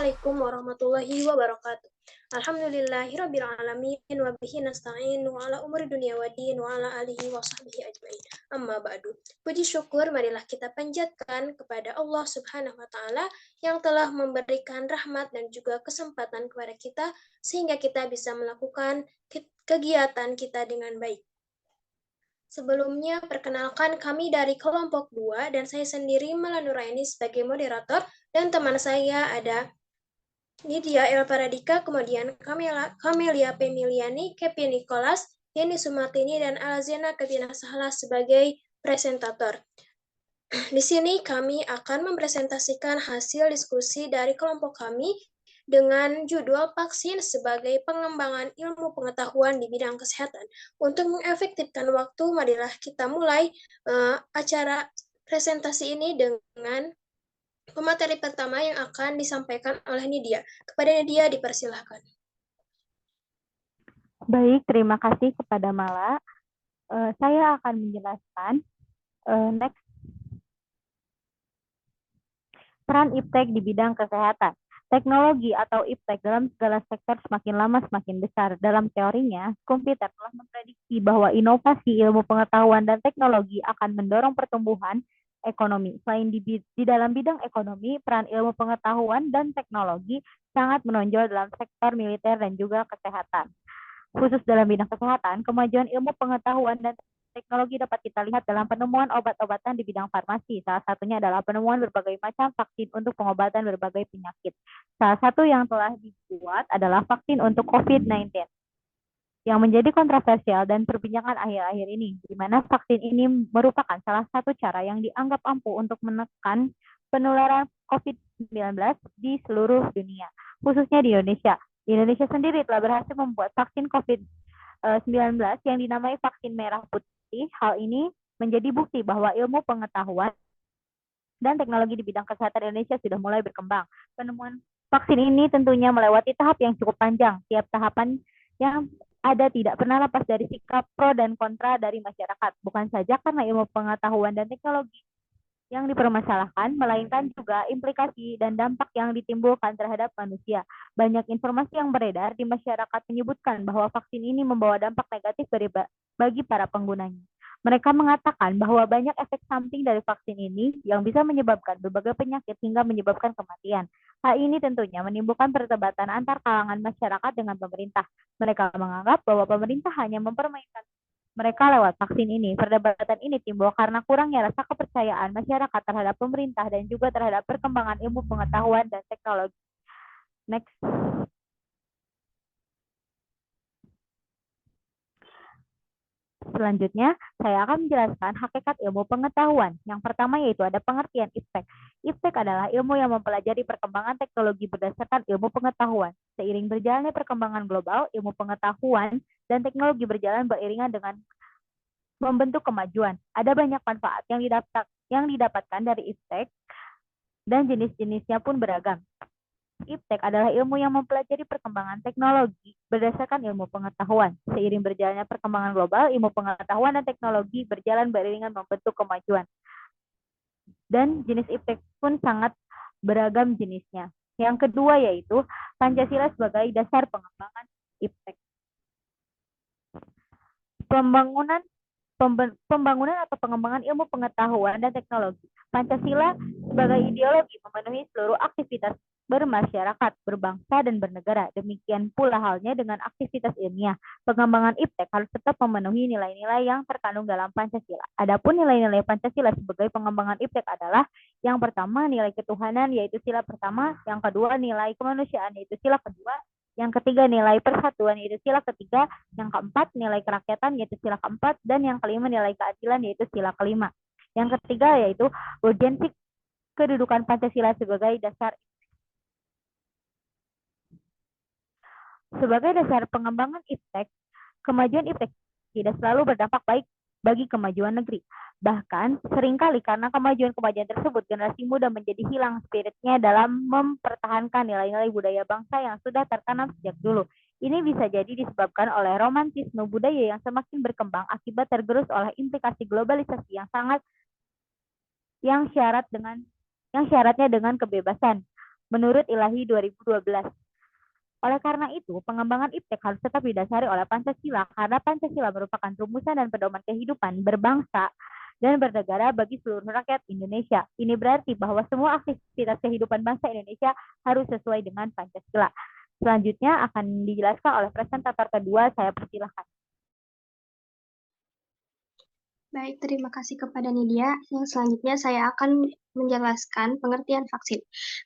Assalamualaikum warahmatullahi wabarakatuh. Alhamdulillahirabbil alamin wa bihi nasta'in wa ala umuri dunya waddin wa ala alihi wa sahbihi ajmain. Amma ba'du. Puji syukur marilah kita panjatkan kepada Allah Subhanahu wa taala yang telah memberikan rahmat dan juga kesempatan kepada kita sehingga kita bisa melakukan kegiatan kita dengan baik. Sebelumnya, perkenalkan kami dari kelompok 2 dan saya sendiri Mala Nuraini sebagai moderator dan teman saya ada Nidia El Paradika, kemudian Camelia Pemiliani, Kepi Nicholas, Yeni Sumartini, dan Alazena Kevina Sahla sebagai presentator. Di sini kami akan mempresentasikan hasil diskusi dari kelompok kami dengan judul vaksin sebagai pengembangan ilmu pengetahuan di bidang kesehatan. Untuk mengefektifkan waktu, marilah kita mulai acara presentasi ini dengan pemateri pertama yang akan disampaikan oleh Nidia. Kepada Nidia dipersilahkan. Baik, terima kasih kepada Mala. Saya akan menjelaskan next peran iptek di bidang kesehatan. Teknologi atau iptek dalam segala sektor semakin lama semakin besar. Dalam teorinya, komputer telah memprediksi bahwa inovasi ilmu pengetahuan dan teknologi akan mendorong pertumbuhan ekonomi. Selain di dalam bidang ekonomi, peran ilmu pengetahuan dan teknologi sangat menonjol dalam sektor militer dan juga kesehatan. Khusus dalam bidang kesehatan, kemajuan ilmu pengetahuan dan teknologi dapat kita lihat dalam penemuan obat-obatan di bidang farmasi. Salah satunya adalah penemuan berbagai macam vaksin untuk pengobatan berbagai penyakit. Salah satu yang telah dibuat adalah vaksin untuk COVID-19 yang menjadi kontroversial dan perbincangan akhir-akhir ini, di mana vaksin ini merupakan salah satu cara yang dianggap ampuh untuk menekan penularan COVID-19 di seluruh dunia, khususnya di Indonesia. Di Indonesia sendiri telah berhasil membuat vaksin COVID-19 yang dinamai vaksin merah putih. Hal ini menjadi bukti bahwa ilmu pengetahuan dan teknologi di bidang kesehatan Indonesia sudah mulai berkembang. Penemuan vaksin ini tentunya melewati tahap yang cukup panjang. Tiap tahapan yang ada tidak pernah lepas dari sikap pro dan kontra dari masyarakat. Bukan saja karena ilmu pengetahuan dan teknologi yang dipermasalahkan, melainkan juga implikasi dan dampak yang ditimbulkan terhadap manusia. Banyak informasi yang beredar di masyarakat menyebutkan bahwa vaksin ini membawa dampak negatif bagi para penggunanya. Mereka mengatakan bahwa banyak efek samping dari vaksin ini yang bisa menyebabkan berbagai penyakit hingga menyebabkan kematian. Hal ini tentunya menimbulkan perdebatan antar kalangan masyarakat dengan pemerintah. Mereka menganggap bahwa pemerintah hanya mempermainkan mereka lewat vaksin ini. Perdebatan ini timbul karena kurangnya rasa kepercayaan masyarakat terhadap pemerintah dan juga terhadap perkembangan ilmu pengetahuan dan teknologi. Next. Selanjutnya, saya akan menjelaskan hakikat ilmu pengetahuan. Yang pertama yaitu ada pengertian iptek. Iptek adalah ilmu yang mempelajari perkembangan teknologi berdasarkan ilmu pengetahuan. Seiring berjalannya perkembangan global, ilmu pengetahuan dan teknologi berjalan beriringan dengan membentuk kemajuan. Ada banyak manfaat yang didapatkan dari iptek dan jenis-jenisnya pun beragam. Iptek adalah ilmu yang mempelajari perkembangan teknologi berdasarkan ilmu pengetahuan. Seiring berjalannya perkembangan global, ilmu pengetahuan dan teknologi berjalan beriringan membentuk kemajuan. Dan jenis iptek pun sangat beragam jenisnya. Yang kedua yaitu Pancasila sebagai dasar pengembangan iptek. Pembangunan atau pengembangan ilmu pengetahuan dan teknologi. Pancasila sebagai ideologi memenuhi seluruh aktivitas bermasyarakat, berbangsa, dan bernegara. Demikian pula halnya dengan aktivitas ilmiah. Pengembangan iptek harus tetap memenuhi nilai-nilai yang terkandung dalam Pancasila. Adapun nilai-nilai Pancasila sebagai pengembangan iptek adalah yang pertama nilai ketuhanan yaitu sila pertama, yang kedua nilai kemanusiaan yaitu sila kedua, yang ketiga nilai persatuan yaitu sila ketiga, yang keempat nilai kerakyatan yaitu sila keempat, dan yang kelima nilai keadilan yaitu sila kelima. Yang ketiga yaitu urgensi kedudukan Pancasila sebagai dasar. Sebagai dasar pengembangan iptek, kemajuan iptek tidak selalu berdampak baik bagi kemajuan negeri. Bahkan seringkali karena kemajuan-kemajuan tersebut, generasi muda menjadi hilang spiritnya dalam mempertahankan nilai-nilai budaya bangsa yang sudah tertanam sejak dulu. Ini bisa jadi disebabkan oleh romantisme budaya yang semakin berkembang akibat tergerus oleh implikasi globalisasi yang syaratnya dengan kebebasan. menurut Ilahi 2012. Oleh karena itu, pengembangan IPTEK harus tetap didasari oleh Pancasila karena Pancasila merupakan rumusan dan pedoman kehidupan berbangsa dan bernegara bagi seluruh rakyat Indonesia. Ini berarti bahwa semua aktivitas kehidupan bangsa Indonesia harus sesuai dengan Pancasila. Selanjutnya akan dijelaskan oleh presentator kedua, saya persilahkan. Baik, terima kasih kepada Nidia. Yang selanjutnya saya akan menjelaskan pengertian vaksin.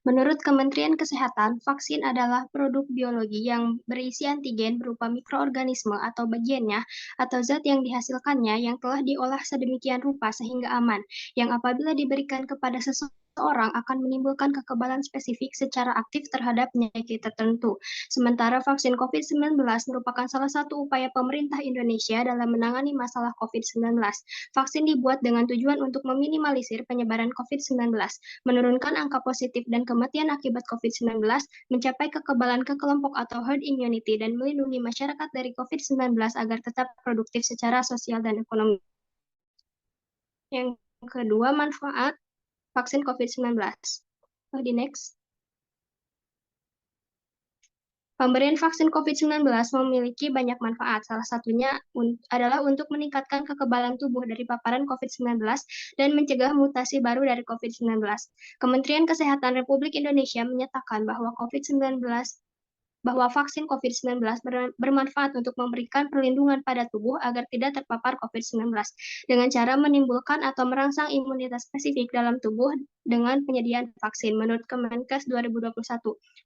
Menurut Kementerian Kesehatan, vaksin adalah produk biologi yang berisi antigen berupa mikroorganisme atau bagiannya atau zat yang dihasilkannya yang telah diolah sedemikian rupa sehingga aman, yang apabila diberikan kepada seseorang akan menimbulkan kekebalan spesifik secara aktif terhadap penyakit tertentu. Sementara vaksin COVID-19 merupakan salah satu upaya pemerintah Indonesia dalam menangani masalah COVID-19. Vaksin dibuat dengan tujuan untuk meminimalisir penyebaran COVID-19, menurunkan angka positif dan kematian akibat COVID-19, mencapai kekebalan ke kelompok atau herd immunity, dan melindungi masyarakat dari COVID-19 agar tetap produktif secara sosial dan ekonomi. Yang kedua, manfaat vaksin COVID-19. Di next. Pemberian vaksin COVID-19 memiliki banyak manfaat. Salah satunya adalah untuk meningkatkan kekebalan tubuh dari paparan COVID-19 dan mencegah mutasi baru dari COVID-19. Kementerian Kesehatan Republik Indonesia menyatakan bahwa vaksin COVID-19 bermanfaat untuk memberikan perlindungan pada tubuh agar tidak terpapar COVID-19 dengan cara menimbulkan atau merangsang imunitas spesifik dalam tubuh dengan penyediaan vaksin menurut Kemenkes 2021.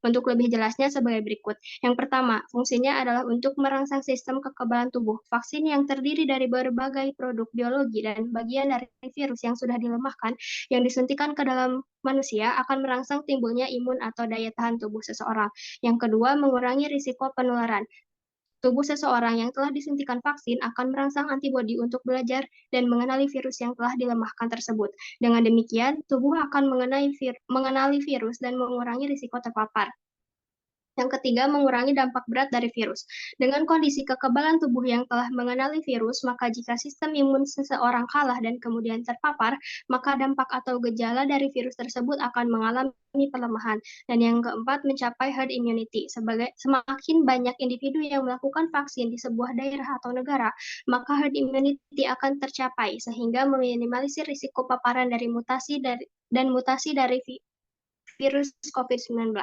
Untuk lebih jelasnya sebagai berikut. Yang pertama, fungsinya adalah untuk merangsang sistem kekebalan tubuh. Vaksin yang terdiri dari berbagai produk biologi dan bagian dari virus yang sudah dilemahkan yang disuntikan ke dalam manusia akan merangsang timbulnya imun atau daya tahan tubuh seseorang. Yang kedua, mengurangi risiko penularan. Tubuh seseorang yang telah disuntikan vaksin akan merangsang antibodi untuk belajar dan mengenali virus yang telah dilemahkan tersebut. Dengan demikian, tubuh akan mengenali virus dan mengurangi risiko terpapar. Yang ketiga, mengurangi dampak berat dari virus. Dengan kondisi kekebalan tubuh yang telah mengenali virus, maka jika sistem imun seseorang kalah dan kemudian terpapar, maka dampak atau gejala dari virus tersebut akan mengalami pelemahan. Dan yang keempat, mencapai herd immunity. Semakin banyak individu yang melakukan vaksin di sebuah daerah atau negara, maka herd immunity akan tercapai, sehingga meminimalisir risiko paparan dari mutasi dari virus COVID-19.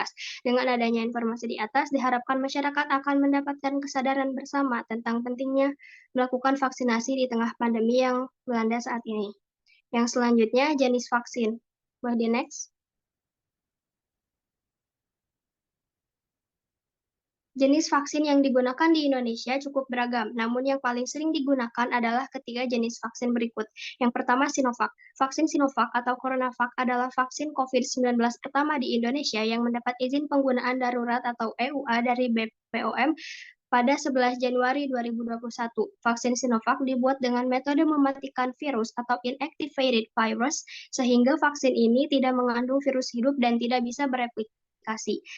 Dengan adanya informasi di atas, diharapkan masyarakat akan mendapatkan kesadaran bersama tentang pentingnya melakukan vaksinasi di tengah pandemi yang melanda saat ini. Yang selanjutnya, jenis vaksin. Boleh di next. Jenis vaksin yang digunakan di Indonesia cukup beragam, namun yang paling sering digunakan adalah ketiga jenis vaksin berikut. Yang pertama, Sinovac. Vaksin Sinovac atau CoronaVac adalah vaksin COVID-19 pertama di Indonesia yang mendapat izin penggunaan darurat atau EUA dari BPOM pada 11 Januari 2021. Vaksin Sinovac dibuat dengan metode mematikan virus atau inactivated virus, sehingga vaksin ini tidak mengandung virus hidup dan tidak bisa bereplikasi.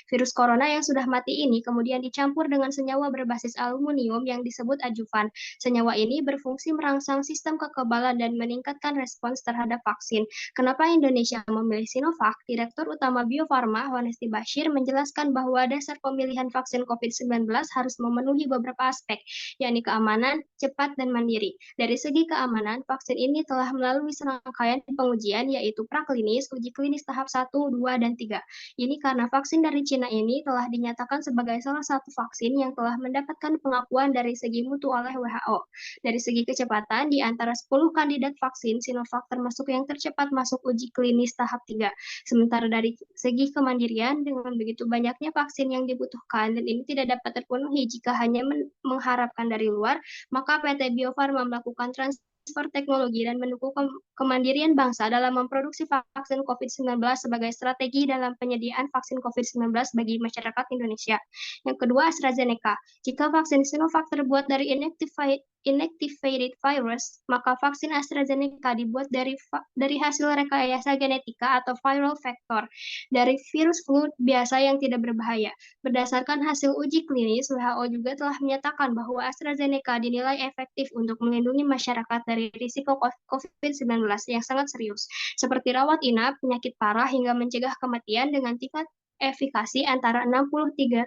Virus corona yang sudah mati ini kemudian dicampur dengan senyawa berbasis aluminium yang disebut adjuvan. Senyawa ini berfungsi merangsang sistem kekebalan dan meningkatkan respons terhadap vaksin. Kenapa Indonesia memilih Sinovac? Direktur Utama Bio Farma, Honesti Bashir, menjelaskan bahwa dasar pemilihan vaksin COVID-19 harus memenuhi beberapa aspek, yakni keamanan, cepat, dan mandiri. Dari segi keamanan, vaksin ini telah melalui serangkaian pengujian, yaitu praklinis, uji klinis tahap 1, 2, dan 3. Ini karena vaksin dari Cina ini telah dinyatakan sebagai salah satu vaksin yang telah mendapatkan pengakuan dari segi mutu oleh WHO. Dari segi kecepatan, di antara 10 kandidat vaksin, Sinovac termasuk yang tercepat masuk uji klinis tahap 3. Sementara dari segi kemandirian, dengan begitu banyaknya vaksin yang dibutuhkan dan ini tidak dapat terpenuhi jika hanya mengharapkan dari luar, maka PT Bio Farma melakukan transfer teknologi dan mendukung kemandirian bangsa dalam memproduksi vaksin COVID-19 sebagai strategi dalam penyediaan vaksin COVID-19 bagi masyarakat Indonesia. Yang kedua, AstraZeneca. Jika vaksin Sinovac terbuat dari inactivated virus, maka vaksin AstraZeneca dibuat dari hasil rekayasa genetika atau viral vector dari virus flu biasa yang tidak berbahaya. Berdasarkan hasil uji klinis, WHO juga telah menyatakan bahwa AstraZeneca dinilai efektif untuk melindungi masyarakat dari risiko COVID-19 yang sangat serius, seperti rawat inap, penyakit parah, hingga mencegah kematian dengan tingkat efikasi antara 63%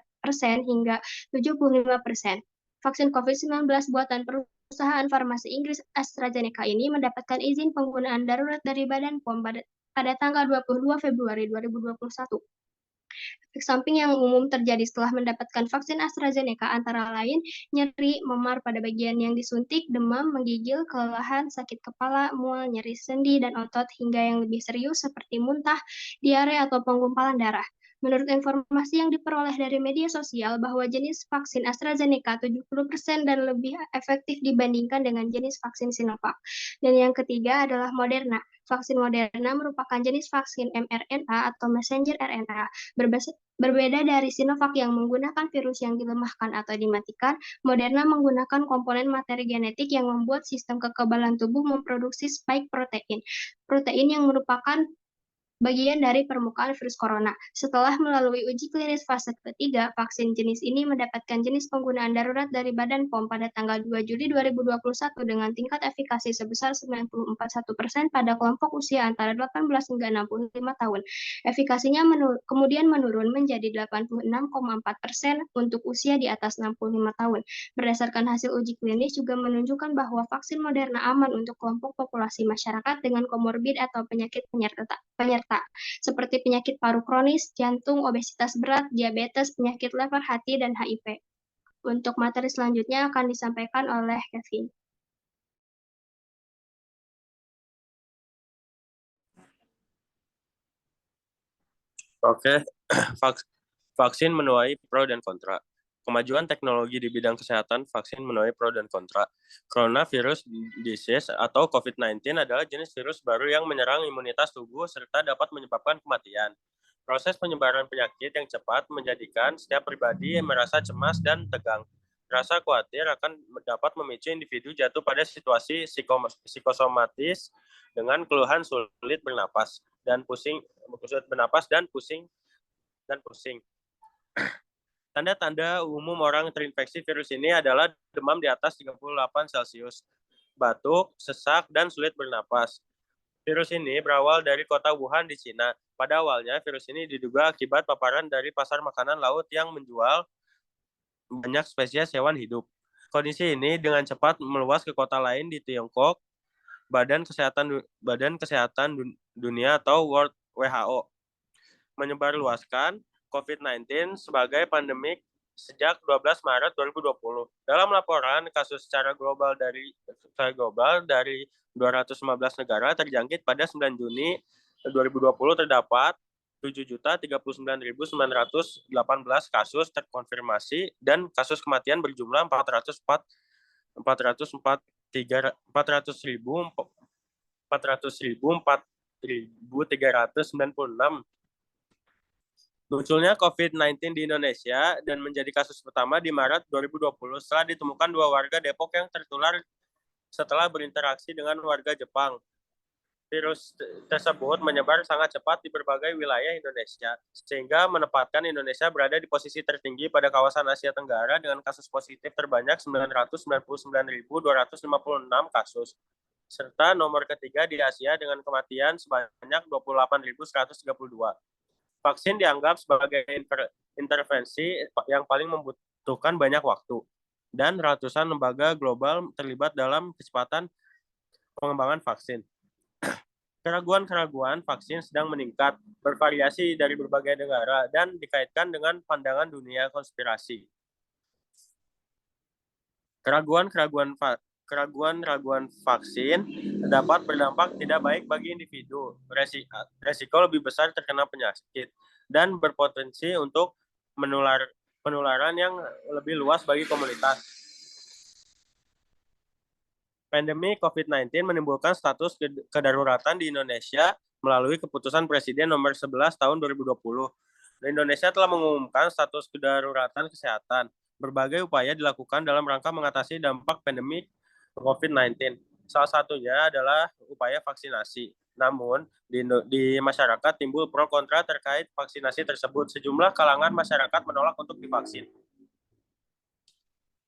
hingga 75%. Vaksin COVID-19 buatan perusahaan farmasi Inggris AstraZeneca ini mendapatkan izin penggunaan darurat dari Badan POM pada tanggal 22 Februari 2021. Efek samping yang umum terjadi setelah mendapatkan vaksin AstraZeneca antara lain nyeri, memar pada bagian yang disuntik, demam, menggigil, kelelahan, sakit kepala, mual, nyeri sendi dan otot, hingga yang lebih serius seperti muntah, diare, atau penggumpalan darah. Menurut informasi yang diperoleh dari media sosial bahwa jenis vaksin AstraZeneca 70% dan lebih efektif dibandingkan dengan jenis vaksin Sinovac. Dan yang ketiga adalah Moderna. Vaksin Moderna merupakan jenis vaksin mRNA atau messenger RNA. Berbeda dari Sinovac yang menggunakan virus yang dilemahkan atau dimatikan, Moderna menggunakan komponen materi genetik yang membuat sistem kekebalan tubuh memproduksi spike protein. Protein yang merupakan bagian dari permukaan virus corona. Setelah melalui uji klinis fase ketiga, vaksin jenis ini mendapatkan jenis penggunaan darurat dari Badan POM pada tanggal 2 Juli 2021 dengan tingkat efikasi sebesar 94,1% pada kelompok usia antara 18 hingga 65 tahun. Efikasinya kemudian menurun menjadi 86,4% untuk usia di atas 65 tahun. Berdasarkan hasil uji klinis juga menunjukkan bahwa vaksin Moderna aman untuk kelompok populasi masyarakat dengan komorbid atau penyakit penyerta seperti penyakit paru kronis, jantung, obesitas berat, diabetes, penyakit lever hati, dan HIV. Untuk materi selanjutnya akan disampaikan oleh Kevin. Oke, vaksin menuai pro dan kontra. Kemajuan teknologi di bidang kesehatan vaksin menuai pro dan kontra. Coronavirus disease atau COVID-19 adalah jenis virus baru yang menyerang imunitas tubuh serta dapat menyebabkan kematian. Proses penyebaran penyakit yang cepat menjadikan setiap pribadi merasa cemas dan tegang. Rasa khawatir akan dapat memicu individu jatuh pada situasi psikosomatis dengan keluhan sulit bernapas dan pusing dan pusing. Tanda-tanda umum orang terinfeksi virus ini adalah demam di atas 38 Celcius, batuk, sesak, dan sulit bernapas. Virus ini berawal dari kota Wuhan di Cina. Pada awalnya, virus ini diduga akibat paparan dari pasar makanan laut yang menjual banyak spesies hewan hidup. Kondisi ini dengan cepat meluas ke kota lain di Tiongkok. Badan Kesehatan Dunia atau World WHO menyebarluaskan COVID-19 sebagai pandemik sejak 12 Maret 2020. Dalam laporan kasus secara global dari 215 negara terjangkit pada 9 Juni 2020 terdapat 7.039.918 kasus terkonfirmasi dan kasus kematian berjumlah 404.396. Munculnya COVID-19 di Indonesia dan menjadi kasus pertama di Maret 2020 setelah ditemukan 2 warga Depok yang tertular setelah berinteraksi dengan warga Jepang. Virus tersebut menyebar sangat cepat di berbagai wilayah Indonesia, sehingga menempatkan Indonesia berada di posisi tertinggi pada kawasan Asia Tenggara dengan kasus positif terbanyak 999.256 kasus, serta nomor ketiga di Asia dengan kematian sebanyak 28.132. Vaksin dianggap sebagai intervensi yang paling membutuhkan banyak waktu, dan ratusan lembaga global terlibat dalam kecepatan pengembangan vaksin. Keraguan-keraguan vaksin sedang meningkat, bervariasi dari berbagai negara, dan dikaitkan dengan pandangan dunia konspirasi. Keraguan-keraguan vaksin dapat berdampak tidak baik bagi individu, resiko lebih besar terkena penyakit, dan berpotensi untuk penularan yang lebih luas bagi komunitas. Pandemi COVID-19 menimbulkan status kedaruratan di Indonesia melalui keputusan Presiden nomor 11 tahun 2020. Indonesia telah mengumumkan status kedaruratan kesehatan. Berbagai upaya dilakukan dalam rangka mengatasi dampak pandemi COVID-19. Salah satunya adalah upaya vaksinasi. Namun, di masyarakat timbul pro kontra terkait vaksinasi tersebut. Sejumlah kalangan masyarakat menolak untuk divaksin.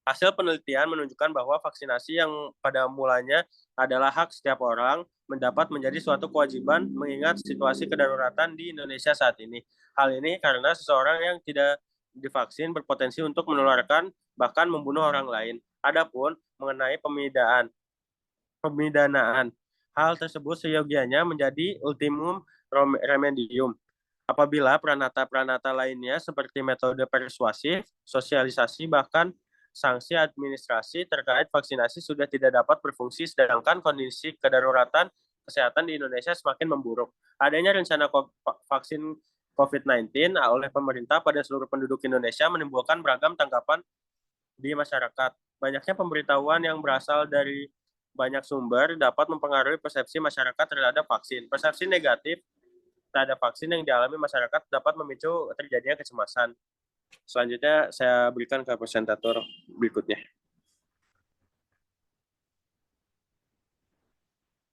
Hasil penelitian menunjukkan bahwa vaksinasi yang pada mulanya adalah hak setiap orang mendapat menjadi suatu kewajiban mengingat situasi kedaruratan di Indonesia saat ini. Hal ini karena seseorang yang tidak divaksin berpotensi untuk menularkan bahkan membunuh orang lain. Adapun mengenai pemidanaan, hal tersebut seyogianya menjadi ultimum remedium. Apabila pranata-pranata lainnya seperti metode persuasif, sosialisasi, bahkan sanksi administrasi terkait vaksinasi sudah tidak dapat berfungsi sedangkan kondisi kedaruratan kesehatan di Indonesia semakin memburuk. Adanya rencana vaksin COVID-19 oleh pemerintah pada seluruh penduduk Indonesia menimbulkan beragam tanggapan di masyarakat. Banyaknya pemberitahuan yang berasal dari banyak sumber dapat mempengaruhi persepsi masyarakat terhadap vaksin. Persepsi negatif terhadap vaksin yang dialami masyarakat dapat memicu terjadinya kecemasan. Selanjutnya saya berikan ke presentator berikutnya.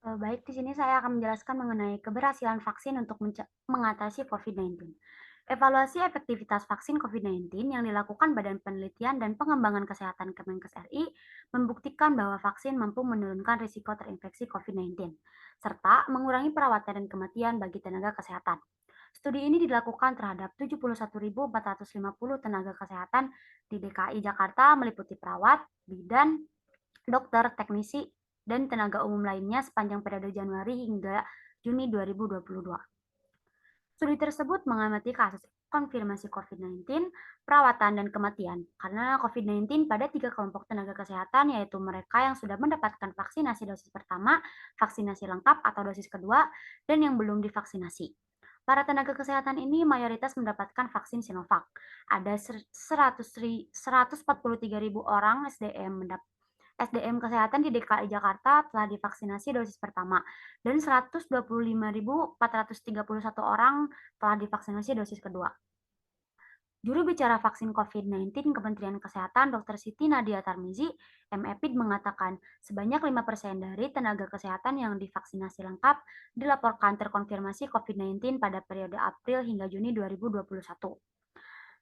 Baik, di sini saya akan menjelaskan mengenai keberhasilan vaksin untuk mengatasi COVID-19. Evaluasi efektivitas vaksin COVID-19 yang dilakukan Badan Penelitian dan Pengembangan Kesehatan Kemenkes RI membuktikan bahwa vaksin mampu menurunkan risiko terinfeksi COVID-19, serta mengurangi perawatan dan kematian bagi tenaga kesehatan. Studi ini dilakukan terhadap 71.450 tenaga kesehatan di DKI Jakarta meliputi perawat, bidan, dokter, teknisi, dan tenaga umum lainnya sepanjang periode Januari hingga Juni 2022. Studi tersebut mengamati kasus konfirmasi COVID-19, perawatan, dan kematian karena COVID-19 pada 3 kelompok tenaga kesehatan, yaitu mereka yang sudah mendapatkan vaksinasi dosis pertama, vaksinasi lengkap atau dosis kedua, dan yang belum divaksinasi. Para tenaga kesehatan ini mayoritas mendapatkan vaksin Sinovac. Ada 143.000 orang SDM kesehatan di DKI Jakarta telah divaksinasi dosis pertama dan 125.431 orang telah divaksinasi dosis kedua. Juru bicara vaksin COVID-19 Kementerian Kesehatan Dr. Siti Nadia Tarmizi, MEPID, mengatakan sebanyak 5% dari tenaga kesehatan yang divaksinasi lengkap dilaporkan terkonfirmasi COVID-19 pada periode April hingga Juni 2021.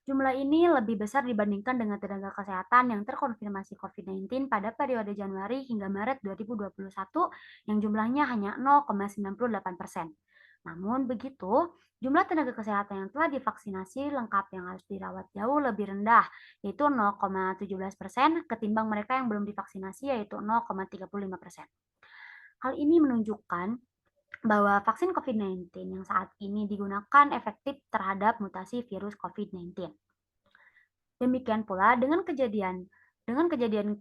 Jumlah ini lebih besar dibandingkan dengan tenaga kesehatan yang terkonfirmasi COVID-19 pada periode Januari hingga Maret 2021 yang jumlahnya hanya 0,98%. Namun begitu, jumlah tenaga kesehatan yang telah divaksinasi lengkap yang harus dirawat jauh lebih rendah, yaitu 0,17% ketimbang mereka yang belum divaksinasi, yaitu 0,35%. Hal ini menunjukkan bahwa vaksin COVID-19 yang saat ini digunakan efektif terhadap mutasi virus COVID-19. Demikian pula dengan kejadian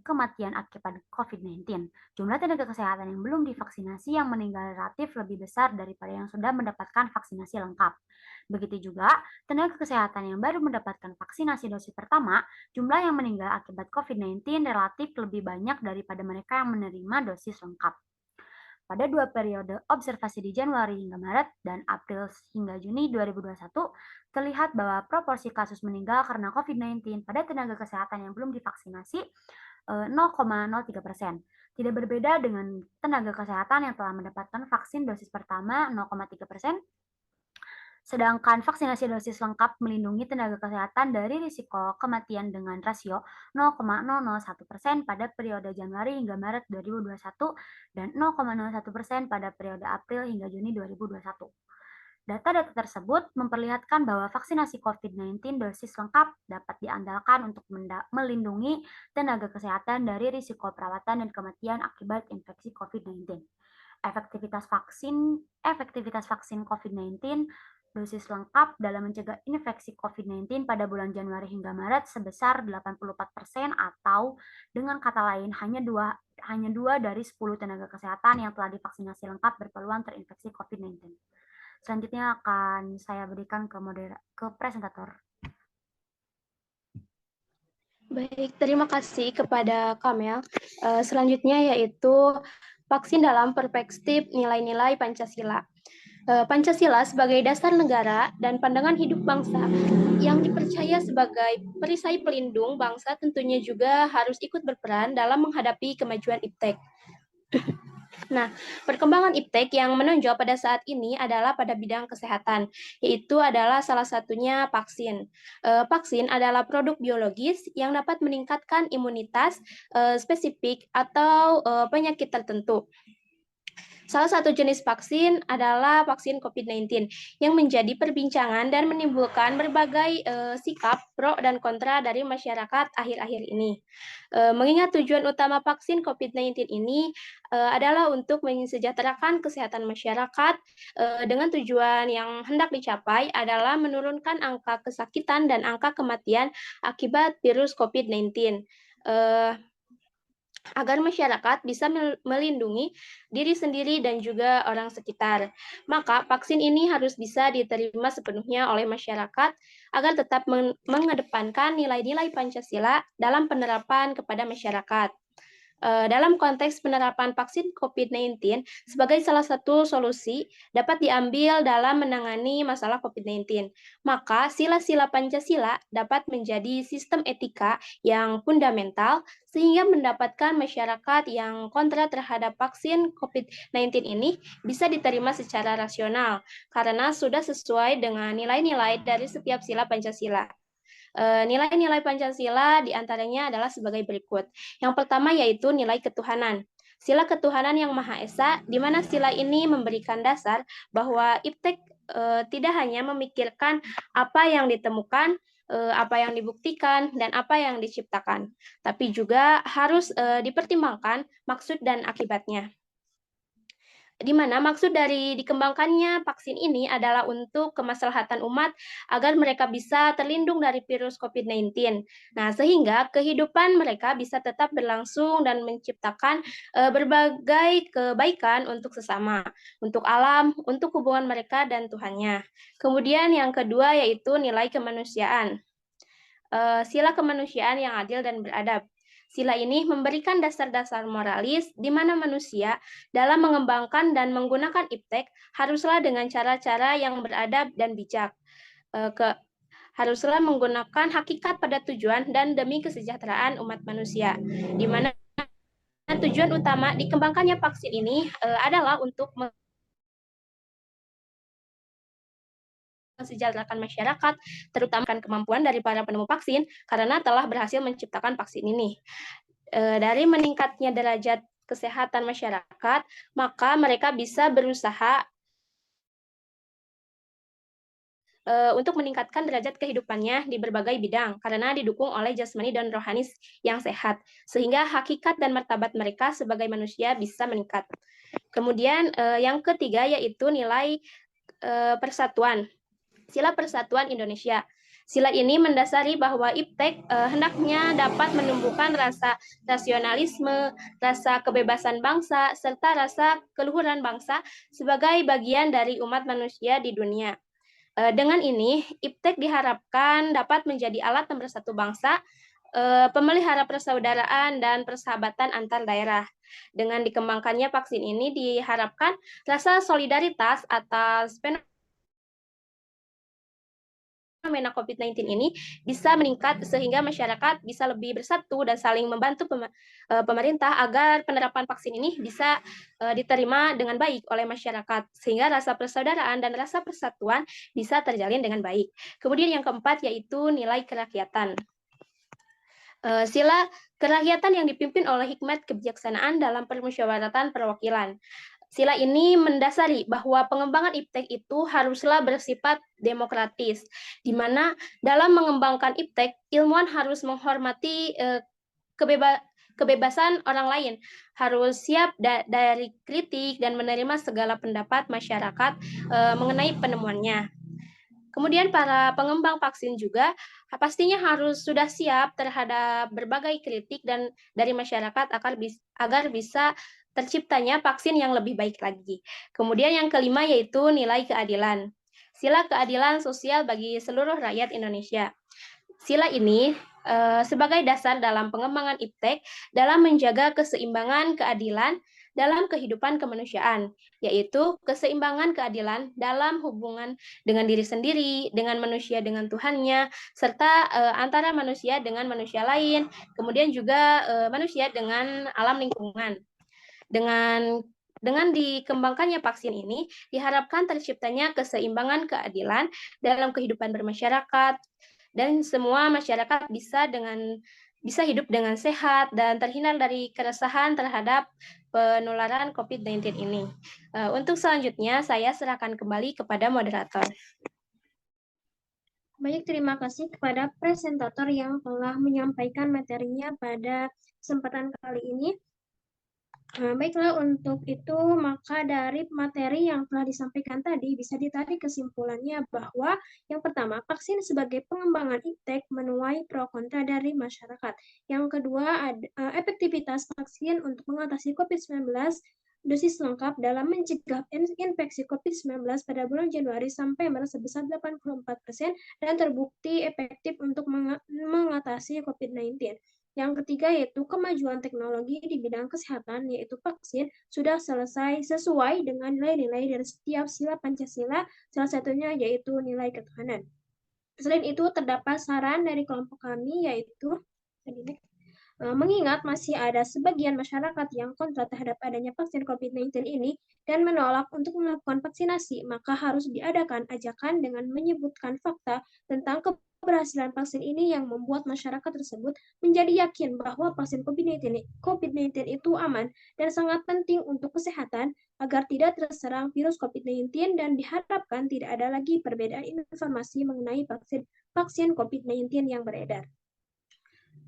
kematian akibat COVID-19, jumlah tenaga kesehatan yang belum divaksinasi yang meninggal relatif lebih besar daripada yang sudah mendapatkan vaksinasi lengkap. Begitu juga tenaga kesehatan yang baru mendapatkan vaksinasi dosis pertama, jumlah yang meninggal akibat COVID-19 relatif lebih banyak daripada mereka yang menerima dosis lengkap. Pada 2 periode observasi di Januari hingga Maret dan April hingga Juni 2021, terlihat bahwa proporsi kasus meninggal karena COVID-19 pada tenaga kesehatan yang belum divaksinasi 0,03%. Tidak berbeda dengan tenaga kesehatan yang telah mendapatkan vaksin dosis pertama 0,3%. Sedangkan vaksinasi dosis lengkap melindungi tenaga kesehatan dari risiko kematian dengan rasio 0,001% pada periode Januari hingga Maret 2021 dan 0,01% pada periode April hingga Juni 2021. Data-data tersebut memperlihatkan bahwa vaksinasi COVID-19 dosis lengkap dapat diandalkan untuk melindungi tenaga kesehatan dari risiko perawatan dan kematian akibat infeksi COVID-19. Efektivitas vaksin COVID-19 dosis lengkap dalam mencegah infeksi COVID-19 pada bulan Januari hingga Maret sebesar 84% atau dengan kata lain hanya 2 dari 10 tenaga kesehatan yang telah divaksinasi lengkap berpeluang terinfeksi COVID-19. Selanjutnya akan saya berikan ke presentator. Baik, terima kasih kepada Kamel. Selanjutnya yaitu vaksin dalam perspektif nilai-nilai Pancasila. Pancasila sebagai dasar negara dan pandangan hidup bangsa yang dipercaya sebagai perisai pelindung bangsa tentunya juga harus ikut berperan dalam menghadapi kemajuan iptek. Nah, perkembangan iptek yang menonjol pada saat ini adalah pada bidang kesehatan, yaitu adalah salah satunya vaksin. Vaksin adalah produk biologis yang dapat meningkatkan imunitas spesifik atau penyakit tertentu. Salah satu jenis vaksin adalah vaksin COVID-19 yang menjadi perbincangan dan menimbulkan berbagai sikap pro dan kontra dari masyarakat akhir-akhir ini. Mengingat tujuan utama vaksin COVID-19 ini adalah untuk mensejahterakan kesehatan masyarakat dengan tujuan yang hendak dicapai adalah menurunkan angka kesakitan dan angka kematian akibat virus COVID-19. Agar masyarakat bisa melindungi diri sendiri dan juga orang sekitar. Maka vaksin ini harus bisa diterima sepenuhnya oleh masyarakat agar tetap mengedepankan nilai-nilai Pancasila dalam penerapan kepada masyarakat. Dalam konteks penerapan vaksin COVID-19 sebagai salah satu solusi dapat diambil dalam menangani masalah COVID-19. Maka sila-sila Pancasila dapat menjadi sistem etika yang fundamental sehingga mendapatkan masyarakat yang kontra terhadap vaksin COVID-19 ini bisa diterima secara rasional karena sudah sesuai dengan nilai-nilai dari setiap sila Pancasila. Nilai-nilai Pancasila diantaranya adalah sebagai berikut. Yang pertama yaitu nilai ketuhanan. Sila ketuhanan yang Maha Esa, di mana sila ini memberikan dasar bahwa iptek tidak hanya memikirkan apa yang ditemukan, apa yang dibuktikan, dan apa yang diciptakan, tapi juga harus dipertimbangkan maksud dan akibatnya. Di mana maksud dari dikembangkannya vaksin ini adalah untuk kemaslahatan umat agar mereka bisa terlindung dari virus COVID-19. Nah, sehingga kehidupan mereka bisa tetap berlangsung dan menciptakan berbagai kebaikan untuk sesama, untuk alam, untuk hubungan mereka dan Tuhannya. Kemudian yang kedua yaitu nilai kemanusiaan. Sila kemanusiaan yang adil dan beradab. Sila ini memberikan dasar-dasar moralis di mana manusia dalam mengembangkan dan menggunakan iptek haruslah dengan cara-cara yang beradab dan bijak. Haruslah menggunakan hakikat pada tujuan dan demi kesejahteraan umat manusia. Di mana tujuan utama dikembangkannya vaksin ini adalah untuk mensejahterakan masyarakat, terutama kemampuan dari para penemu vaksin karena telah berhasil menciptakan vaksin ini. Dari meningkatnya derajat kesehatan masyarakat, maka mereka bisa berusaha untuk meningkatkan derajat kehidupannya di berbagai bidang karena didukung oleh jasmani dan rohani yang sehat, sehingga hakikat dan martabat mereka sebagai manusia bisa meningkat. Kemudian yang ketiga yaitu nilai persatuan. Sila Persatuan Indonesia. Sila ini mendasari bahwa iptek hendaknya dapat menumbuhkan rasa nasionalisme, rasa kebebasan bangsa, serta rasa keluhuran bangsa sebagai bagian dari umat manusia di dunia. Dengan ini, iptek diharapkan dapat menjadi alat pemersatu bangsa, pemelihara persaudaraan dan persahabatan antar daerah. Dengan dikembangkannya vaksin ini diharapkan rasa solidaritas atas fenomena COVID-19 ini bisa meningkat sehingga masyarakat bisa lebih bersatu dan saling membantu pemerintah agar penerapan vaksin ini bisa diterima dengan baik oleh masyarakat sehingga rasa persaudaraan dan rasa persatuan bisa terjalin dengan baik. Kemudian yang keempat yaitu nilai kerakyatan. Sila kerakyatan yang dipimpin oleh hikmat kebijaksanaan dalam permusyawaratan perwakilan. Sila ini mendasari bahwa pengembangan iptek itu haruslah bersifat demokratis, di mana dalam mengembangkan iptek, ilmuwan harus menghormati kebebasan orang lain, harus siap dari kritik dan menerima segala pendapat masyarakat mengenai penemuannya. Kemudian para pengembang vaksin juga pastinya harus sudah siap terhadap berbagai kritik dan dari masyarakat agar bisa terciptanya vaksin yang lebih baik lagi. Kemudian yang kelima yaitu nilai keadilan. Sila keadilan sosial bagi seluruh rakyat Indonesia. Sila ini sebagai dasar dalam pengembangan iptek dalam menjaga keseimbangan keadilan dalam kehidupan kemanusiaan, yaitu keseimbangan keadilan dalam hubungan dengan diri sendiri, dengan manusia dengan Tuhannya, serta antara manusia dengan manusia lain, kemudian juga manusia dengan alam lingkungan. Dengan Dengan dikembangkannya vaksin ini, diharapkan terciptanya keseimbangan keadilan dalam kehidupan bermasyarakat, dan semua masyarakat bisa hidup dengan sehat dan terhindar dari keresahan terhadap penularan COVID-19 ini. Untuk selanjutnya, saya serahkan kembali kepada moderator. Baik, terima kasih kepada presentator yang telah menyampaikan materinya pada kesempatan kali ini. Baiklah, untuk itu maka dari materi yang telah disampaikan tadi bisa ditarik kesimpulannya bahwa yang pertama, vaksin sebagai pengembangan iptek menuai pro kontra dari masyarakat. Yang kedua, efektivitas vaksin untuk mengatasi COVID-19 dosis lengkap dalam mencegah infeksi COVID-19 pada bulan Januari sampai Maret sebesar 84% dan terbukti efektif untuk mengatasi COVID-19. Yang ketiga yaitu kemajuan teknologi di bidang kesehatan, yaitu vaksin, sudah selesai sesuai dengan nilai-nilai dari setiap sila Pancasila, salah satunya yaitu nilai ketahanan. Selain itu, terdapat saran dari kelompok kami, yaitu mengingat masih ada sebagian masyarakat yang kontra terhadap adanya vaksin COVID-19 ini dan menolak untuk melakukan vaksinasi, maka harus diadakan ajakan dengan menyebutkan fakta tentang keberhasilan vaksin ini yang membuat masyarakat tersebut menjadi yakin bahwa vaksin COVID-19 itu aman dan sangat penting untuk kesehatan agar tidak terserang virus COVID-19 dan diharapkan tidak ada lagi perbedaan informasi mengenai vaksin COVID-19 yang beredar.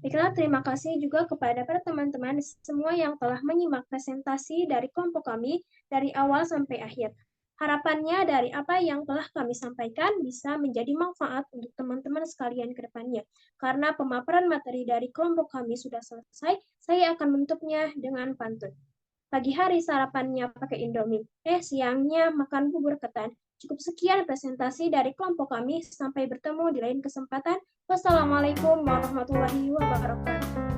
Baiklah, terima kasih juga kepada para teman-teman semua yang telah menyimak presentasi dari kelompok kami dari awal sampai akhir. Harapannya dari apa yang telah kami sampaikan bisa menjadi manfaat untuk teman-teman sekalian ke depannya. Karena pemaparan materi dari kelompok kami sudah selesai, saya akan menutupnya dengan pantun. Pagi hari sarapannya pakai Indomie, siangnya makan bubur ketan. Cukup sekian presentasi dari kelompok kami. Sampai bertemu di lain kesempatan. Wassalamualaikum warahmatullahi wabarakatuh.